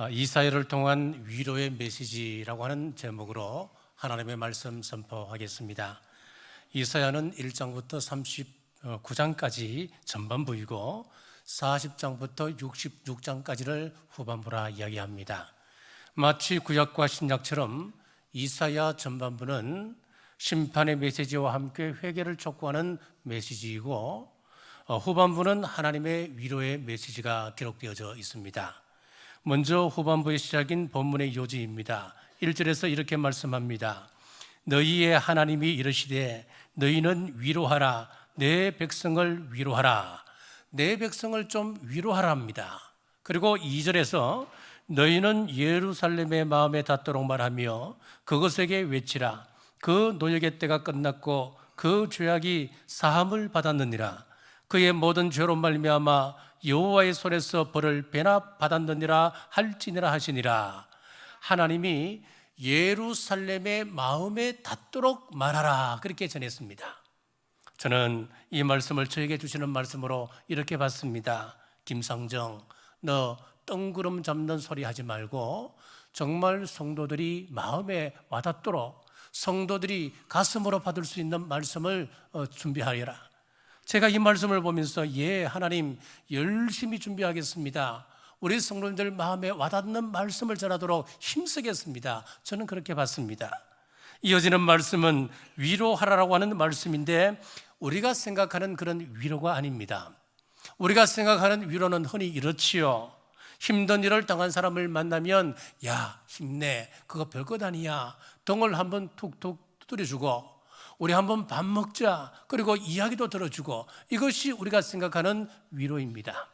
이사야를 통한 위로의 메시지라고 하는 제목으로 하나님의 말씀 선포하겠습니다. 이사야는 1장부터 39장까지 전반부이고 40장부터 66장까지를 후반부라 이야기합니다. 마치 구약과 신약처럼 이사야 전반부는 심판의 메시지와 함께 회개를 촉구하는 메시지이고 후반부는 하나님의 위로의 메시지가 기록되어져 있습니다. 먼저 후반부의 시작인 본문의 요지입니다. 1절에서 이렇게 말씀합니다. 너희의 하나님이 이르시되 너희는 위로하라. 내 백성을 위로하라. 내 백성을 좀 위로하라 합니다. 그리고 2절에서 너희는 예루살렘의 마음에 닿도록 말하며 그것에게 외치라. 그 노역의 때가 끝났고 그 죄악이 사함을 받았느니라. 그의 모든 죄로 말미암아 여호와의 손에서 벌을 배나 받았느니라 할지니라 하시니라. 하나님이 예루살렘의 마음에 닿도록 말하라, 그렇게 전했습니다. 저는 이 말씀을 저에게 주시는 말씀으로 이렇게 봤습니다. 김상정, 너 뜬구름 잡는 소리 하지 말고 정말 성도들이 마음에 와닿도록 성도들이 가슴으로 받을 수 있는 말씀을 준비하여라. 제가 이 말씀을 보면서 하나님 열심히 준비하겠습니다. 우리 성도님들 마음에 와닿는 말씀을 전하도록 힘쓰겠습니다. 저는 그렇게 봤습니다. 이어지는 말씀은 위로하라라고 하는 말씀인데 우리가 생각하는 그런 위로가 아닙니다. 우리가 생각하는 위로는 흔히 이렇지요. 힘든 일을 당한 사람을 만나면 야 힘내, 그거 별것 아니야, 등을 한번 툭툭 두드려주고 우리 한번 밥 먹자, 그리고 이야기도 들어주고, 이것이 우리가 생각하는 위로입니다.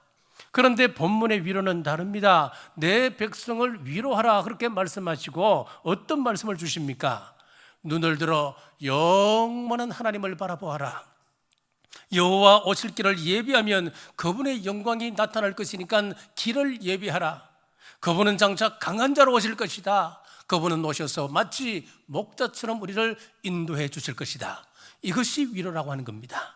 그런데 본문의 위로는 다릅니다. 내 백성을 위로하라, 그렇게 말씀하시고 어떤 말씀을 주십니까? 눈을 들어 영원한 하나님을 바라보아라. 여호와 오실 길을 예비하면 그분의 영광이 나타날 것이니까 길을 예비하라. 그분은 장차 강한 자로 오실 것이다. 그분은 오셔서 마치 목자처럼 우리를 인도해 주실 것이다. 이것이 위로라고 하는 겁니다.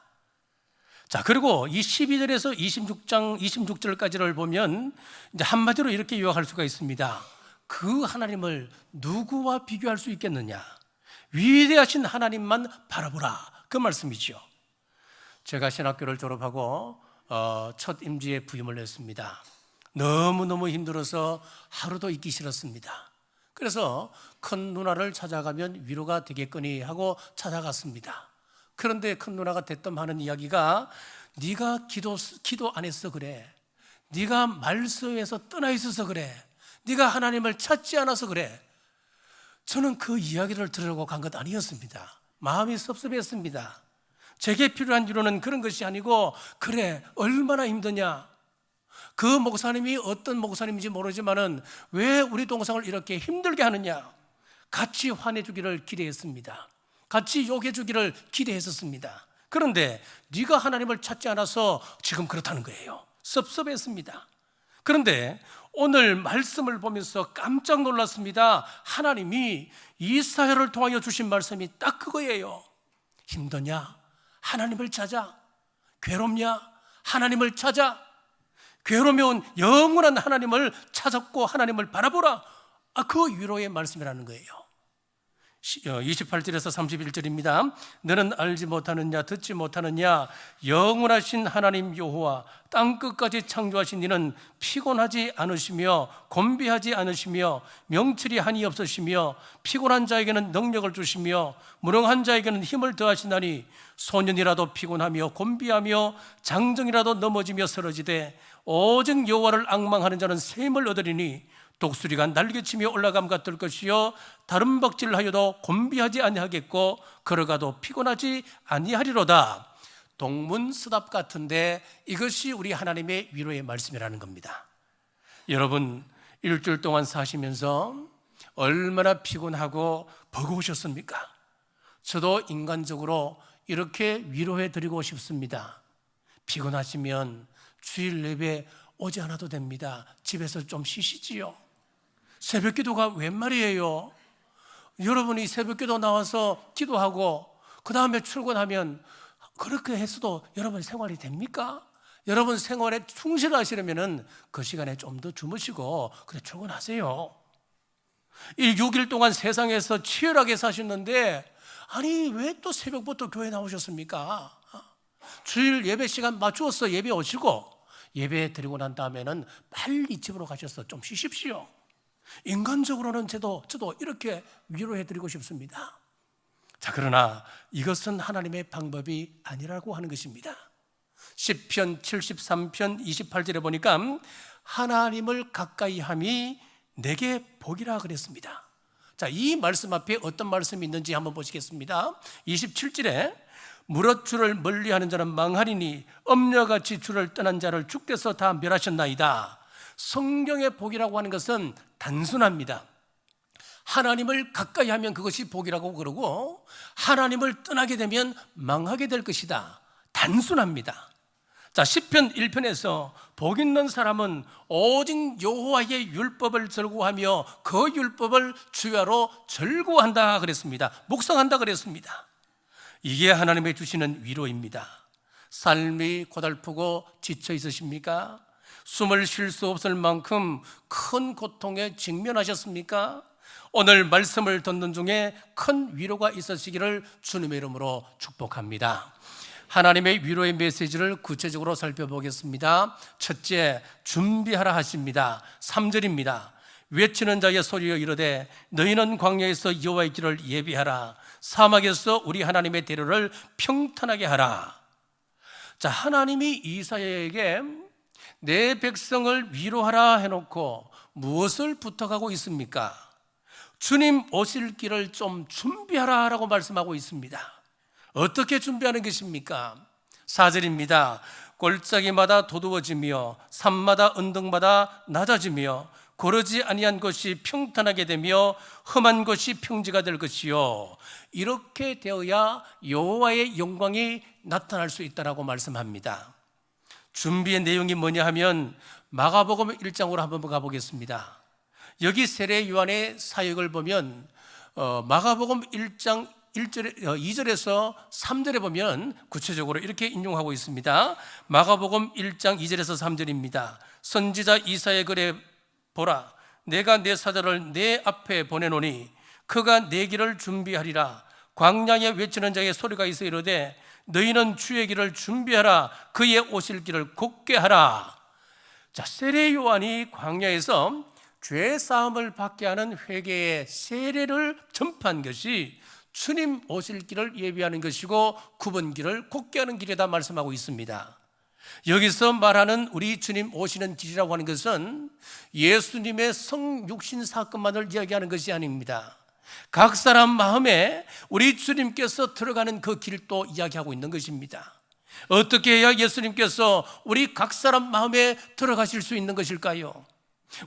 자, 그리고 이 12절에서 26절까지를 보면 이제 한마디로 이렇게 요약할 수가 있습니다. 그 하나님을 누구와 비교할 수 있겠느냐? 위대하신 하나님만 바라보라, 그 말씀이죠. 제가 신학교를 졸업하고 첫 임지에 부임을 했습니다. 너무너무 힘들어서 하루도 있기 싫었습니다. 그래서 큰 누나를 찾아가면 위로가 되겠거니 하고 찾아갔습니다. 그런데 큰 누나가 대뜸 하는 이야기가 네가 기도 안 해서 그래, 네가 말씀에서 떠나 있어서 그래, 네가 하나님을 찾지 않아서 그래. 저는 그 이야기를 들으려고 간 것 아니었습니다. 마음이 섭섭했습니다. 제게 필요한 위로는 그런 것이 아니고, 그래 얼마나 힘드냐, 그 목사님이 어떤 목사님인지 모르지만은 왜 우리 동상을 이렇게 힘들게 하느냐, 같이 화내주기를 기대했습니다. 같이 욕해주기를 기대했었습니다. 그런데 네가 하나님을 찾지 않아서 지금 그렇다는 거예요. 섭섭했습니다. 그런데 오늘 말씀을 보면서 깜짝 놀랐습니다. 하나님이 이사야를 통하여 주신 말씀이 딱 그거예요. 힘드냐? 하나님을 찾아. 괴롭냐? 하나님을 찾아. 괴로우면 영원한 하나님을 찾았고 하나님을 바라보라. 그 위로의 말씀이라는 거예요. 28절에서 31절입니다. 너는 알지 못하느냐, 듣지 못하느냐? 영원하신 하나님 여호와 땅끝까지 창조하신 이는 피곤하지 않으시며 곤비하지 않으시며 명철이 한이 없으시며 피곤한 자에게는 능력을 주시며 무능한 자에게는 힘을 더하시나니 소년이라도 피곤하며 곤비하며 장정이라도 넘어지며 쓰러지되 오직 여호와를 앙망하는 자는 샘을 얻으리니 독수리가 날개치며 올라감 같을 것이요 다른 박질을 하여도 곤비하지 아니하겠고 걸어가도 피곤하지 아니하리로다. 동문서답 같은데 이것이 우리 하나님의 위로의 말씀이라는 겁니다. 여러분, 일주일 동안 사시면서 얼마나 피곤하고 버거우셨습니까? 저도 인간적으로 이렇게 위로해 드리고 싶습니다. 피곤하시면 주일 예배 오지 않아도 됩니다. 집에서 좀 쉬시지요. 새벽 기도가 웬 말이에요? 여러분이 새벽 기도 나와서 기도하고 그 다음에 출근하면 그렇게 했어도 여러분 생활이 됩니까? 여러분 생활에 충실하시려면은 그 시간에 좀 더 주무시고 그래 출근하세요. 이 6일 동안 세상에서 치열하게 사셨는데 아니 왜 또 새벽부터 교회 나오셨습니까? 주일 예배 시간 맞추어서 예배 오시고 예배 드리고 난 다음에는 빨리 집으로 가셔서 좀 쉬십시오. 인간적으로는 저도 이렇게 위로해 드리고 싶습니다. 자, 그러나 이것은 하나님의 방법이 아니라고 하는 것입니다. 시편 73편 28절에 보니까 하나님을 가까이 함이 내게 복이라 그랬습니다. 자, 이 말씀 앞에 어떤 말씀이 있는지 한번 보시겠습니다. 27절에 무릇 주를 멀리하는 자는 망하리니 엄려같이 주를 떠난 자를 주께서 다 멸하셨나이다. 성경의 복이라고 하는 것은 단순합니다. 하나님을 가까이 하면 그것이 복이라고 그러고 하나님을 떠나게 되면 망하게 될 것이다. 단순합니다. 자, 시편 1편에서 복 있는 사람은 오직 여호와의 율법을 즐거워하며 그 율법을 주야로 즐거워한다 그랬습니다. 묵상한다 그랬습니다. 이게 하나님의 주시는 위로입니다. 삶이 고달프고 지쳐 있으십니까? 숨을 쉴 수 없을 만큼 큰 고통에 직면하셨습니까? 오늘 말씀을 듣는 중에 큰 위로가 있으시기를 주님의 이름으로 축복합니다. 하나님의 위로의 메시지를 구체적으로 살펴보겠습니다. 첫째, 준비하라 하십니다. 3절입니다. 외치는 자의 소리여 이르되 너희는 광야에서 여호와의 길을 예비하라. 사막에서 우리 하나님의 대로를 평탄하게 하라. 자, 하나님이 이사야에게 내 백성을 위로하라 해놓고 무엇을 부탁하고 있습니까? 주님 오실 길을 좀 준비하라 라고 말씀하고 있습니다. 어떻게 준비하는 것입니까? 4절입니다. 골짜기마다 도두어지며 산마다 언덕마다 낮아지며 고르지 아니한 것이 평탄하게 되며 험한 것이 평지가 될 것이요 이렇게 되어야 여호와의 영광이 나타날 수 있다라고 말씀합니다. 준비의 내용이 뭐냐 하면 마가복음 1장으로 한번 가보겠습니다. 여기 세례 요한의 사역을 보면 마가복음 1장 2절에서 3절에 보면 구체적으로 이렇게 인용하고 있습니다. 마가복음 1장 2절에서 3절입니다. 선지자 이사야 글에 보라, 내가 내 사자를 내 앞에 보내노니 그가 내 길을 준비하리라. 광야에 외치는 자의 소리가 있어 이르되 너희는 주의 길을 준비하라. 그의 오실 길을 곧게 하라. 자, 세례 요한이 광야에서 죄 사함을 받게 하는 회개의 세례를 전파한 것이 주님 오실 길을 예비하는 것이고 굽은 길을 곧게 하는 길이다 말씀하고 있습니다. 여기서 말하는 우리 주님 오시는 길이라고 하는 것은 예수님의 성육신 사건만을 이야기하는 것이 아닙니다. 각 사람 마음에 우리 주님께서 들어가는 그 길도 이야기하고 있는 것입니다. 어떻게 해야 예수님께서 우리 각 사람 마음에 들어가실 수 있는 것일까요?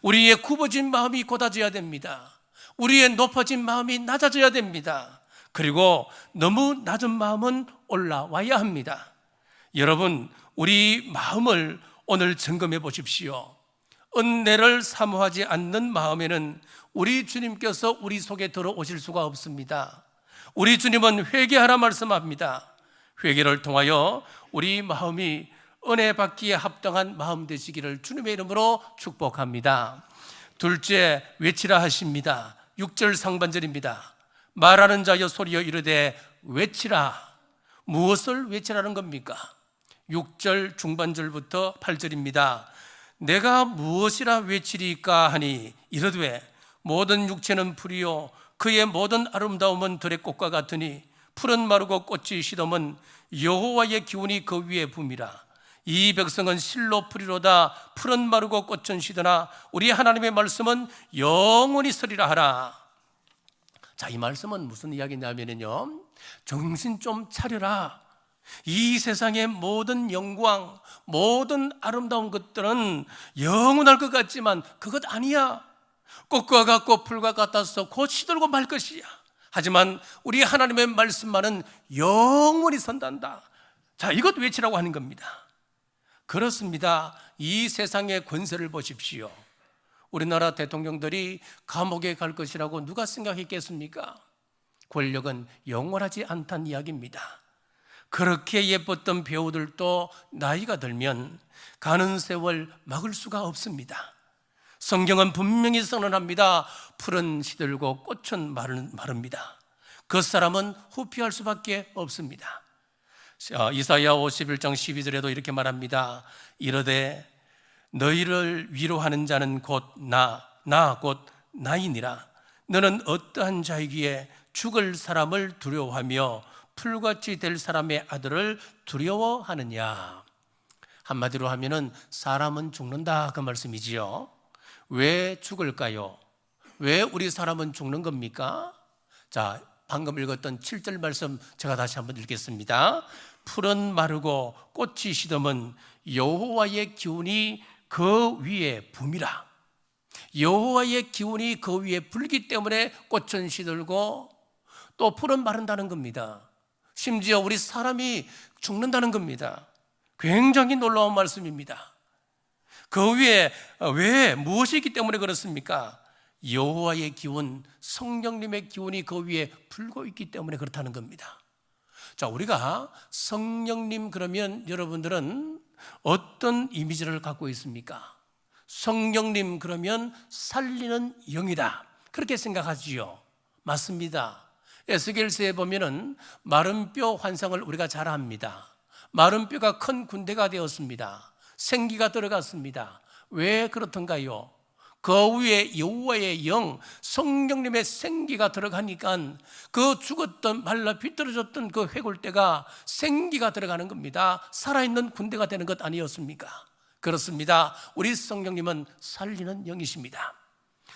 우리의 굽어진 마음이 곧아져야 됩니다. 우리의 높아진 마음이 낮아져야 됩니다. 그리고 너무 낮은 마음은 올라와야 합니다. 여러분, 우리 마음을 오늘 점검해 보십시오. 은혜를 사모하지 않는 마음에는 우리 주님께서 우리 속에 들어오실 수가 없습니다. 우리 주님은 회개하라 말씀합니다. 회개를 통하여 우리 마음이 은혜 받기에 합당한 마음 되시기를 주님의 이름으로 축복합니다. 둘째, 외치라 하십니다. 6절 상반절입니다. 말하는 자여 소리여 이르되 외치라. 무엇을 외치라는 겁니까? 6절 중반절부터 8절입니다. 내가 무엇이라 외치리까 하니 이르되 모든 육체는 풀이요 그의 모든 아름다움은 들의 꽃과 같으니 풀은 마르고 꽃이 시덤은 여호와의 기운이 그 위에 붐이라. 이 백성은 실로 풀이로다. 풀은 마르고 꽃은 시드나 우리 하나님의 말씀은 영원히 서리라 하라. 자, 이 말씀은 무슨 이야기냐면요, 정신 좀 차려라. 이 세상의 모든 영광, 모든 아름다운 것들은 영원할 것 같지만 그것 아니야. 꽃과 같고 풀과 같아서 곧 시들고 말 것이야. 하지만 우리 하나님의 말씀만은 영원히 선단다. 자, 이것 외치라고 하는 겁니다. 그렇습니다. 이 세상의 권세를 보십시오. 우리나라 대통령들이 감옥에 갈 것이라고 누가 생각했겠습니까? 권력은 영원하지 않다는 이야기입니다. 그렇게 예뻤던 배우들도 나이가 들면 가는 세월 막을 수가 없습니다. 성경은 분명히 선언합니다. 풀은 시들고 꽃은 마릅니다. 그 사람은 후피할 수밖에 없습니다. 이사야 51장 12절에도 이렇게 말합니다. 이르되 너희를 위로하는 자는 곧 나 곧 나이니라. 너는 어떠한 자이기에 죽을 사람을 두려워하며 풀같이 될 사람의 아들을 두려워하느냐. 한마디로 하면은 사람은 죽는다, 그 말씀이지요. 왜 죽을까요? 왜 우리 사람은 죽는 겁니까? 자, 방금 읽었던 7절 말씀 제가 다시 한번 읽겠습니다. 풀은 마르고 꽃이 시듬은 여호와의 기운이 그 위에 붐이라. 여호와의 기운이 그 위에 불기 때문에 꽃은 시들고 또 풀은 마른다는 겁니다. 심지어 우리 사람이 죽는다는 겁니다. 굉장히 놀라운 말씀입니다. 그 위에 왜 무엇이 있기 때문에 그렇습니까? 여호와의 기운, 성령님의 기운이 그 위에 불고 있기 때문에 그렇다는 겁니다. 자, 우리가 성령님 그러면 여러분들은 어떤 이미지를 갖고 있습니까? 성령님 그러면 살리는 영이다, 그렇게 생각하지요. 맞습니다. 에스겔서에 보면은 마른 뼈 환상을 우리가 잘 압니다. 마른 뼈가 큰 군대가 되었습니다. 생기가 들어갔습니다. 왜 그렇던가요? 그 위에 여호와의 영, 성령님의 생기가 들어가니까 그 죽었던 말라 비틀어졌던 그 회골대가 생기가 들어가는 겁니다. 살아있는 군대가 되는 것 아니었습니까? 그렇습니다. 우리 성령님은 살리는 영이십니다.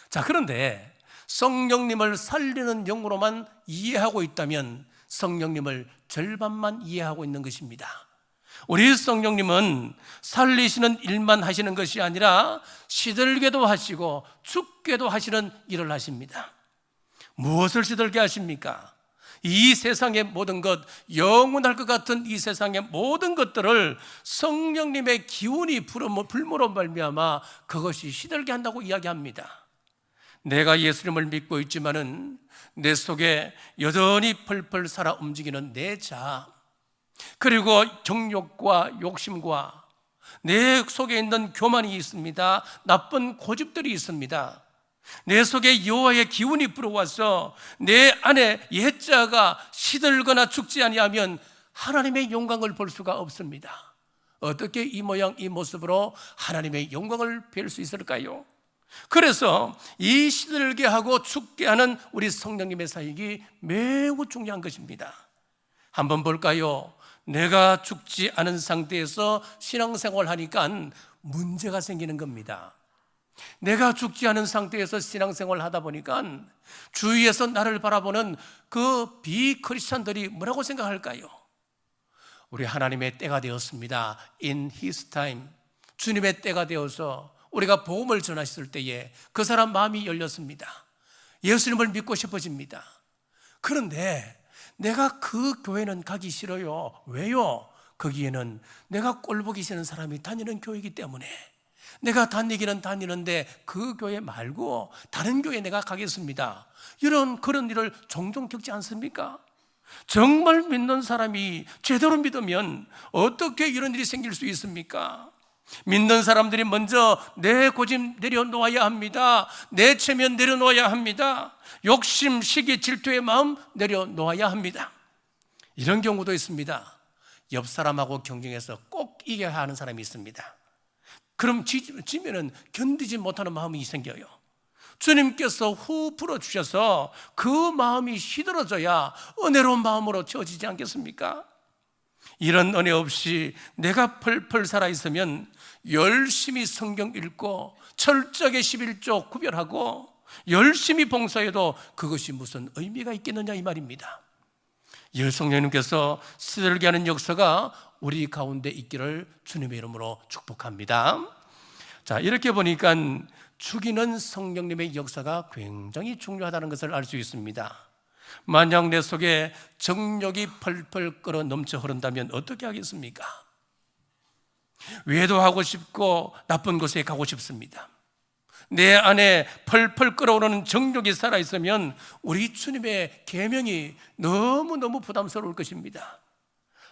자, 그런데 성령님을 살리는 영으로만 이해하고 있다면 성령님을 절반만 이해하고 있는 것입니다. 우리 성령님은 살리시는 일만 하시는 것이 아니라 시들게도 하시고 죽게도 하시는 일을 하십니다. 무엇을 시들게 하십니까? 이 세상의 모든 것, 영원할 것 같은 이 세상의 모든 것들을 성령님의 기운이 불므로 말미암아 그것이 시들게 한다고 이야기합니다. 내가 예수님을 믿고 있지만은 내 속에 여전히 펄펄 살아 움직이는 내 자아, 그리고 정욕과 욕심과 내 속에 있는 교만이 있습니다. 나쁜 고집들이 있습니다. 내 속에 여호와의 기운이 불어와서 내 안에 옛자가 시들거나 죽지 아니하면 하나님의 영광을 볼 수가 없습니다. 어떻게 이 모양 이 모습으로 하나님의 영광을 뵐 수 있을까요? 그래서 이 시들게 하고 죽게 하는 우리 성령님의 사역이 매우 중요한 것입니다. 한번 볼까요? 내가 죽지 않은 상태에서 신앙생활을 하니까 문제가 생기는 겁니다. 내가 죽지 않은 상태에서 신앙생활을 하다 보니까 주위에서 나를 바라보는 그 비크리스찬들이 뭐라고 생각할까요? 우리 하나님의 때가 되었습니다. In His time, 주님의 때가 되어서 우리가 복음을 전하실 때에 그 사람 마음이 열렸습니다. 예수님을 믿고 싶어집니다. 그런데 내가 그 교회는 가기 싫어요. 왜요? 거기에는 내가 꼴보기 싫은 사람이 다니는 교회이기 때문에 내가 다니기는 다니는데 그 교회 말고 다른 교회에 내가 가겠습니다. 그런 일을 종종 겪지 않습니까? 정말 믿는 사람이 제대로 믿으면 어떻게 이런 일이 생길 수 있습니까? 믿는 사람들이 먼저 내 고집 내려놓아야 합니다. 내 체면 내려놓아야 합니다. 욕심, 시기, 질투의 마음 내려놓아야 합니다. 이런 경우도 있습니다. 옆 사람하고 경쟁해서 꼭 이겨야 하는 사람이 있습니다. 그럼 지면은 견디지 못하는 마음이 생겨요. 주님께서 후 풀어주셔서 그 마음이 시들어져야 은혜로운 마음으로 채워지지 않겠습니까? 이런 은혜 없이 내가 펄펄 살아있으면 열심히 성경 읽고 철저하게 11조 구별하고 열심히 봉사해도 그것이 무슨 의미가 있겠느냐 이 말입니다. 성령님께서 시들게 하는 역사가 우리 가운데 있기를 주님의 이름으로 축복합니다. 자, 이렇게 보니까 죽이는 성령님의 역사가 굉장히 중요하다는 것을 알 수 있습니다. 만약 내 속에 정욕이 펄펄 끓어 넘쳐 흐른다면 어떻게 하겠습니까? 외도하고 싶고 나쁜 곳에 가고 싶습니다. 내 안에 펄펄 끓어오르는 정욕이 살아있으면 우리 주님의 계명이 너무너무 부담스러울 것입니다.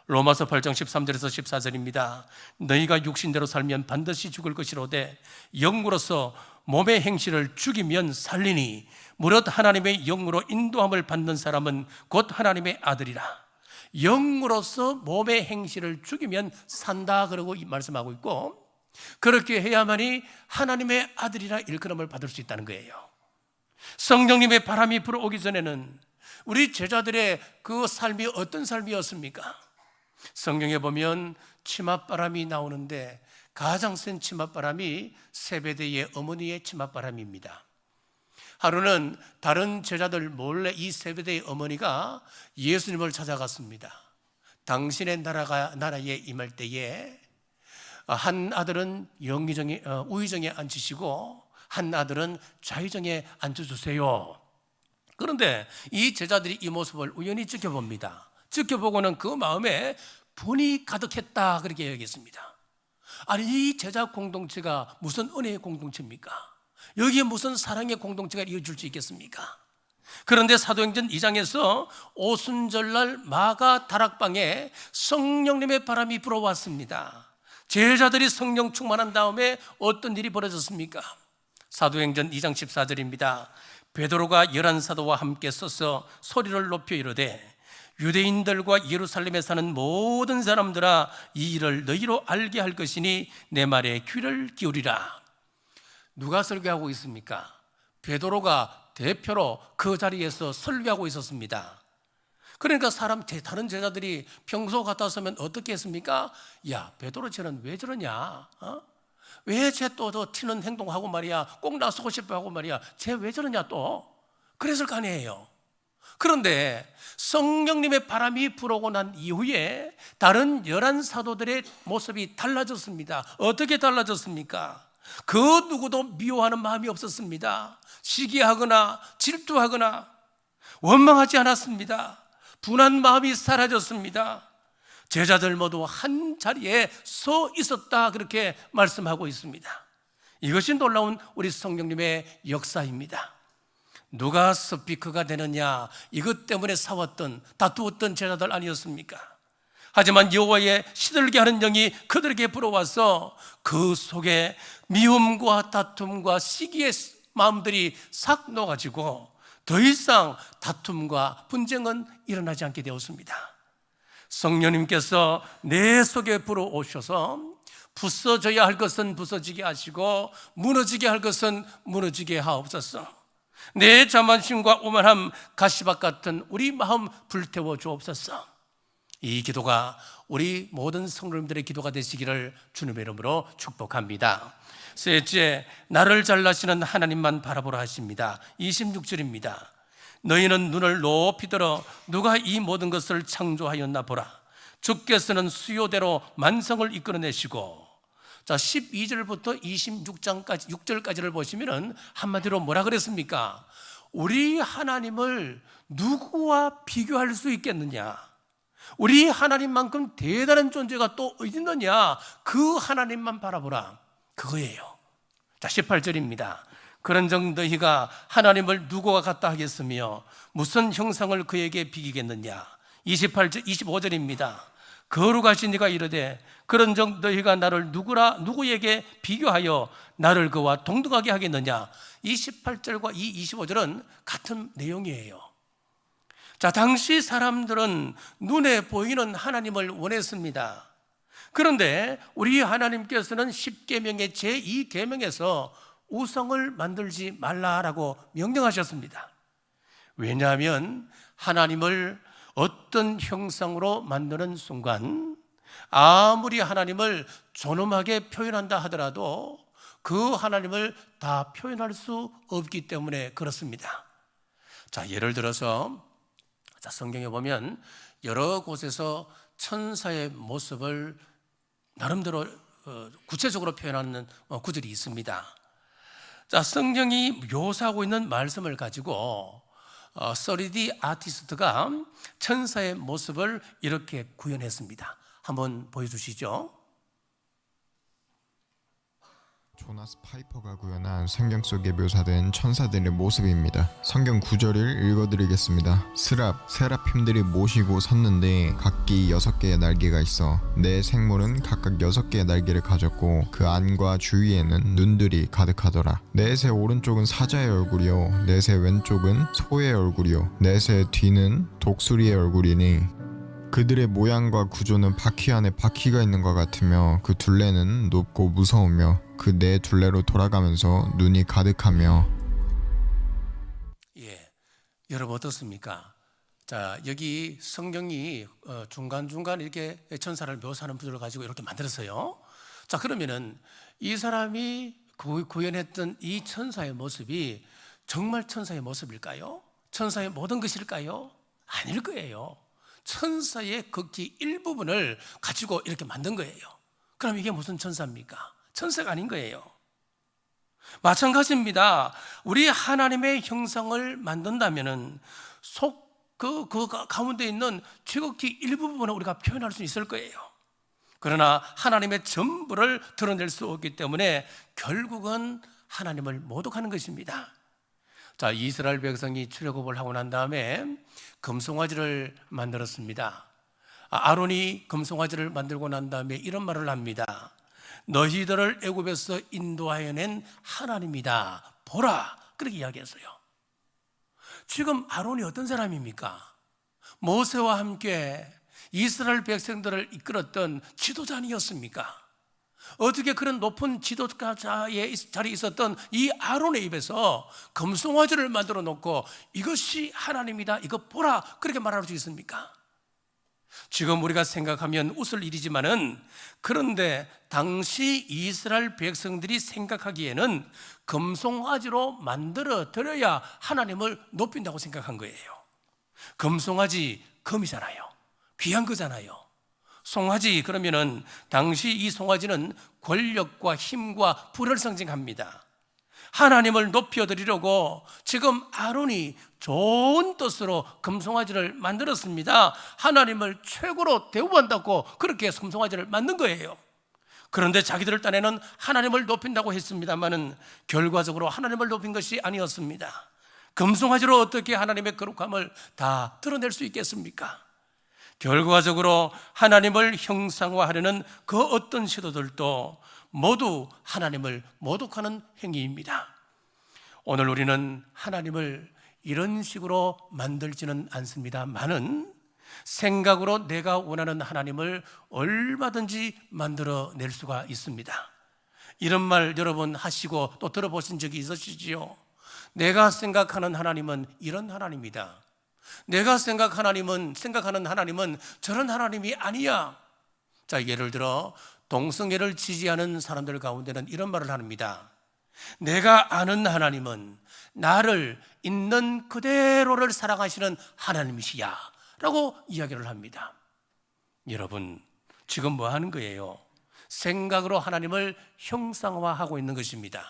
로마서 8장 13절에서 14절입니다. 너희가 육신대로 살면 반드시 죽을 것이로되 영으로서 몸의 행실을 죽이면 살리니 무릇 하나님의 영으로 인도함을 받는 사람은 곧 하나님의 아들이라. 영으로서 몸의 행실을 죽이면 산다 그러고 말씀하고 있고, 그렇게 해야만이 하나님의 아들이라 일컬음을 받을 수 있다는 거예요. 성령님의 바람이 불어오기 전에는 우리 제자들의 그 삶이 어떤 삶이었습니까? 성경에 보면 치맛바람이 나오는데 가장 센 치맛바람이 세베대의 어머니의 치맛바람입니다. 하루는 다른 제자들 몰래 이 세베대의 어머니가 예수님을 찾아갔습니다. 당신의 나라에 임할 때에 한 아들은 우의정에 앉히시고 한 아들은 좌의정에 앉혀주세요. 그런데 이 제자들이 이 모습을 우연히 지켜봅니다. 지켜보고는 그 마음에 분이 가득했다 그렇게 여기겠습니다. 아니, 이 제자 공동체가 무슨 은혜의 공동체입니까? 여기에 무슨 사랑의 공동체가 이어질 수 있겠습니까? 그런데 사도행전 2장에서 오순절날 마가 다락방에 성령님의 바람이 불어왔습니다. 제자들이 성령 충만한 다음에 어떤 일이 벌어졌습니까? 사도행전 2장 14절입니다. 베드로가 11사도와 함께 서서 소리를 높여 이르되 유대인들과 예루살렘에 사는 모든 사람들아, 이 일을 너희로 알게 할 것이니 내 말에 귀를 기울이라. 누가 설교하고 있습니까? 베드로가 대표로 그 자리에서 설교하고 있었습니다. 그러니까 다른 제자들이 평소 같았으면 어떻게 했습니까? 야, 베드로 쟤는 왜 저러냐? 왜 쟤 또 튀는 행동하고 말이야, 꼭 나서고 싶어 하고 말이야, 쟤 왜 저러냐 또? 그랬을 거 아니에요. 그런데 성령님의 바람이 불어오고 난 이후에 다른 11사도들의 모습이 달라졌습니다. 어떻게 달라졌습니까? 그 누구도 미워하는 마음이 없었습니다. 시기하거나 질투하거나 원망하지 않았습니다. 분한 마음이 사라졌습니다. 제자들 모두 한 자리에 서 있었다 그렇게 말씀하고 있습니다. 이것이 놀라운 우리 성령님의 역사입니다. 누가 스피커가 되느냐, 이것 때문에 싸웠던 다투었던 제자들 아니었습니까? 하지만 여호와의 시들게 하는 영이 그들에게 불어와서 그 속에 미움과 다툼과 시기의 마음들이 싹 녹아지고 더 이상 다툼과 분쟁은 일어나지 않게 되었습니다. 성령님께서 내 속에 불어오셔서 부서져야 할 것은 부서지게 하시고 무너지게 할 것은 무너지게 하옵소서. 내 자만심과 오만함, 가시밭 같은 우리 마음 불태워 주옵소서. 이 기도가 우리 모든 성도님들의 기도가 되시기를 주님의 이름으로 축복합니다. 셋째, 나를 잘라시는 하나님만 바라보라 하십니다. 26절입니다. 너희는 눈을 높이 들어 누가 이 모든 것을 창조하였나 보라. 주께서는 수요대로 만성을 이끌어내시고, 자, 12절부터 6절까지를 보시면 한마디로 뭐라 그랬습니까? 우리 하나님을 누구와 비교할 수 있겠느냐? 우리 하나님만큼 대단한 존재가 또 어디 있느냐? 그 하나님만 바라보라, 그거예요. 자, 18절입니다. 그런즉 너희가 하나님을 누구와 같다 하겠으며 무슨 형상을 그에게 비기겠느냐? 25절입니다. 거룩하신 이가 이르되 그런즉 너희가 나를 누구에게 비교하여 나를 그와 동등하게 하겠느냐? 28절과 이 25절은 같은 내용이에요. 자, 당시 사람들은 눈에 보이는 하나님을 원했습니다. 그런데 우리 하나님께서는 10계명의 제2계명에서 우상을 만들지 말라라고 명령하셨습니다. 왜냐하면 하나님을 어떤 형상으로 만드는 순간 아무리 하나님을 존엄하게 표현한다 하더라도 그 하나님을 다 표현할 수 없기 때문에 그렇습니다. 자, 예를 들어서 성경에 보면 여러 곳에서 천사의 모습을 나름대로 구체적으로 표현하는 구절이 있습니다. 자, 성경이 묘사하고 있는 말씀을 가지고 3D 아티스트가 천사의 모습을 이렇게 구현했습니다. 한번 보여주시죠. 조나스 파이퍼가 구현한 성경 속에 묘사된 천사들의 모습입니다. 성경 구절을 읽어드리겠습니다. 세라핌들이 모시고 섰는데 각기 6개의 날개가 있어 네 생물은 각각 6개의 날개를 가졌고 그 안과 주위에는 눈들이 가득하더라. 넷의 오른쪽은 사자의 얼굴이요 넷의 왼쪽은 소의 얼굴이요 넷의 뒤는 독수리의 얼굴이니 그들의 모양과 구조는 바퀴 안에 바퀴가 있는 것 같으며 그 둘레는 높고 무서우며 그 네 둘레로 돌아가면서 눈이 가득하며. 예, 여러분 어떻습니까? 자, 여기 성경이 중간중간 이렇게 천사를 묘사하는 부분을 가지고 이렇게 만들었어요. 자, 그러면은 이 사람이 구현했던 이 천사의 모습이 정말 천사의 모습일까요? 천사의 모든 것일까요? 아닐 거예요. 천사의 극히 일부분을 가지고 이렇게 만든 거예요. 그럼 이게 무슨 천사입니까? 천사가 아닌 거예요. 마찬가지입니다. 우리 하나님의 형상을 만든다면은 그 가운데 있는 지극히 일부분을 우리가 표현할 수 있을 거예요. 그러나 하나님의 전부를 드러낼 수 없기 때문에 결국은 하나님을 모독하는 것입니다. 자, 이스라엘 백성이 출애굽을 하고 난 다음에 금송아지를 만들었습니다. 아론이 금송아지를 만들고 난 다음에 이런 말을 합니다. 너희들을 애굽에서 인도하여 낸 하나님이다. 보라. 그렇게 이야기했어요. 지금 아론이 어떤 사람입니까? 모세와 함께 이스라엘 백성들을 이끌었던 지도자 아니었습니까? 어떻게 그런 높은 지도자의 자리에 있었던 이 아론의 입에서 금송아지를 만들어 놓고 이것이 하나님이다, 이거 보라, 그렇게 말할 수 있습니까? 지금 우리가 생각하면 웃을 일이지만은, 그런데 당시 이스라엘 백성들이 생각하기에는 금송아지로 만들어 드려야 하나님을 높인다고 생각한 거예요. 금송아지, 금이잖아요. 귀한 거잖아요. 송아지, 그러면은 당시 이 송아지는 권력과 힘과 부를 상징합니다. 하나님을 높여드리려고 지금 아론이 좋은 뜻으로 금송아지를 만들었습니다. 하나님을 최고로 대우한다고 그렇게 금송아지를 만든 거예요. 그런데 자기들 딴에는 하나님을 높인다고 했습니다마는 결과적으로 하나님을 높인 것이 아니었습니다. 금송아지로 어떻게 하나님의 거룩함을 다 드러낼 수 있겠습니까? 결과적으로 하나님을 형상화하려는 그 어떤 시도들도 모두 하나님을 모독하는 행위입니다. 오늘 우리는 하나님을 이런 식으로 만들지는 않습니다만은 생각으로 내가 원하는 하나님을 얼마든지 만들어낼 수가 있습니다. 이런 말 여러분 하시고 또 들어보신 적이 있으시지요? 내가 생각하는 하나님은 이런 하나님이다. 내가 생각하는 하나님은 저런 하나님이 아니야. 자, 예를 들어 동성애를 지지하는 사람들 가운데는 이런 말을 합니다. 내가 아는 하나님은 나를 있는 그대로를 사랑하시는 하나님이시야 라고 이야기를 합니다. 여러분, 지금 뭐 하는 거예요? 생각으로 하나님을 형상화하고 있는 것입니다.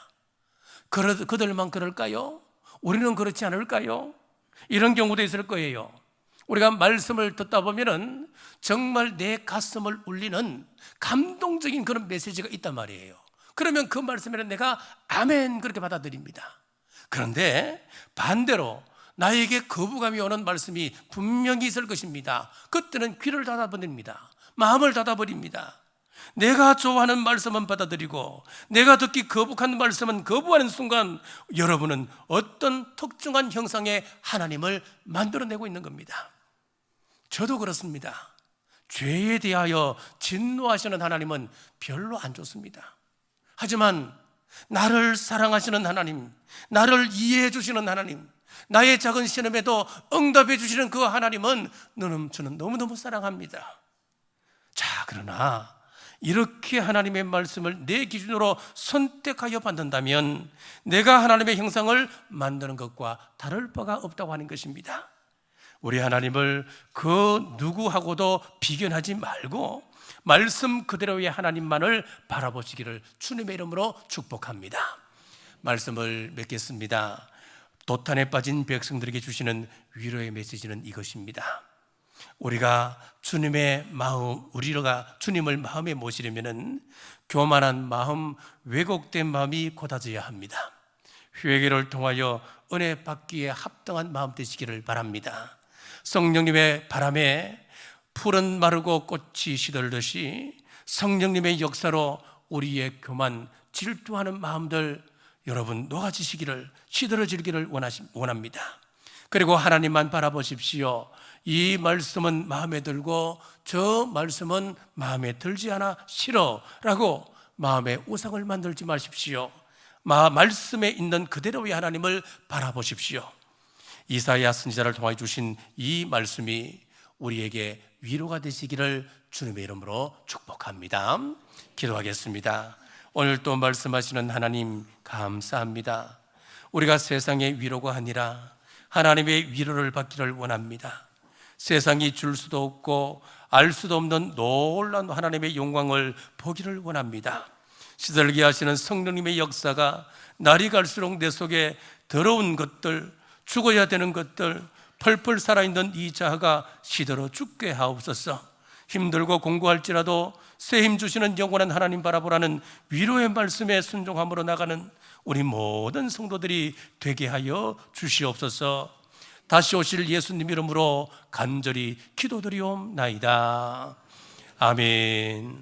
그들만 그럴까요? 우리는 그렇지 않을까요? 이런 경우도 있을 거예요. 우리가 말씀을 듣다 보면은 정말 내 가슴을 울리는 감동적인 그런 메시지가 있단 말이에요. 그러면 그 말씀에는 내가 아멘 그렇게 받아들입니다. 그런데 반대로 나에게 거부감이 오는 말씀이 분명히 있을 것입니다. 그때는 귀를 닫아버립니다. 마음을 닫아버립니다. 내가 좋아하는 말씀은 받아들이고 내가 듣기 거북한 말씀은 거부하는 순간 여러분은 어떤 특정한 형상의 하나님을 만들어내고 있는 겁니다. 저도 그렇습니다. 죄에 대하여 진노하시는 하나님은 별로 안 좋습니다. 하지만 나를 사랑하시는 하나님, 나를 이해해 주시는 하나님, 나의 작은 신음에도 응답해 주시는 그 하나님은 저는 너무너무 사랑합니다. 자, 그러나 이렇게 하나님의 말씀을 내 기준으로 선택하여 받는다면 내가 하나님의 형상을 만드는 것과 다를 바가 없다고 하는 것입니다. 우리 하나님을 그 누구하고도 비교하지 말고 말씀 그대로의 하나님만을 바라보시기를 주님의 이름으로 축복합니다. 말씀을 맺겠습니다. 도탄에 빠진 백성들에게 주시는 위로의 메시지는 이것입니다. 우리가 주님의 마음, 우리가 주님을 마음에 모시려면은 교만한 마음, 왜곡된 마음이 고다져야 합니다. 회개를 통하여 은혜 받기에 합당한 마음 되시기를 바랍니다. 성령님의 바람에 풀은 마르고 꽃이 시들듯이 성령님의 역사로 우리의 교만, 질투하는 마음들 여러분 녹아지시기를, 시들어지기를 원합니다. 그리고 하나님만 바라보십시오. 이 말씀은 마음에 들고 저 말씀은 마음에 들지 않아 싫어라고 마음에 우상을 만들지 마십시오. 말씀에 있는 그대로의 하나님을 바라보십시오. 이사야 선지자를 통해 주신 이 말씀이 우리에게 위로가 되시기를 주님의 이름으로 축복합니다. 기도하겠습니다. 오늘 또 말씀하시는 하나님 감사합니다. 우리가 세상의 위로가 아니라 하나님의 위로를 받기를 원합니다. 세상이 줄 수도 없고 알 수도 없는 놀라운 하나님의 영광을 보기를 원합니다. 시들게 하시는 성령님의 역사가 날이 갈수록 내 속에 더러운 것들, 죽어야 되는 것들, 펄펄 살아있는 이 자아가 시들어 죽게 하옵소서. 힘들고 공고할지라도 새 힘 주시는 영원한 하나님 바라보라는 위로의 말씀에 순종함으로 나가는 우리 모든 성도들이 되게 하여 주시옵소서. 다시 오실 예수님 이름으로 간절히 기도드리옵나이다. 아멘.